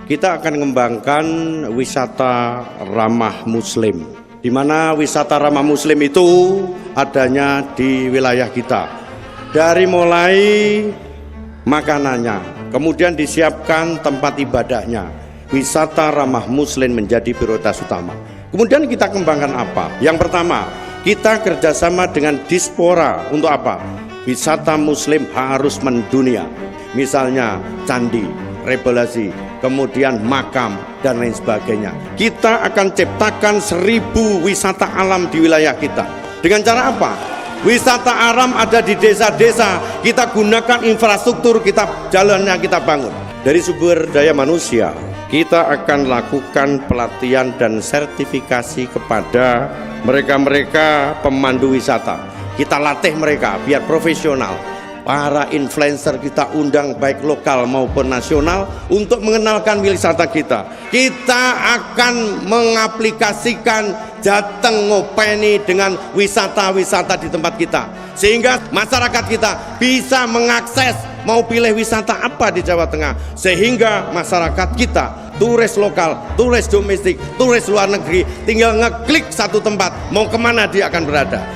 kita akan mengembangkan wisata ramah muslim, di mana wisata ramah muslim itu adanya di wilayah kita. Dari mulai makanannya, kemudian disiapkan tempat ibadahnya, wisata ramah muslim menjadi prioritas utama. Kemudian kita kembangkan apa? Yang pertama, kita kerjasama dengan diaspora untuk apa? Wisata muslim harus mendunia, misalnya candi, revelasi, kemudian makam, dan lain sebagainya. Kita akan ciptakan 1000 wisata alam di wilayah kita. Dengan cara apa? Wisata alam ada di desa-desa, kita gunakan infrastruktur, jalannya kita bangun. Dari sumber daya manusia, kita akan lakukan pelatihan dan sertifikasi kepada mereka-mereka pemandu wisata. Kita latih mereka biar profesional. Para influencer kita undang baik lokal maupun nasional untuk mengenalkan wisata kita. Kita akan mengaplikasikan Jateng ngopeni dengan wisata-wisata di tempat kita, sehingga masyarakat kita bisa mengakses mau pilih wisata apa di Jawa Tengah, sehingga masyarakat kita, turis lokal, turis domestik, turis luar negeri, tinggal ngeklik satu tempat, mau kemana dia akan berada.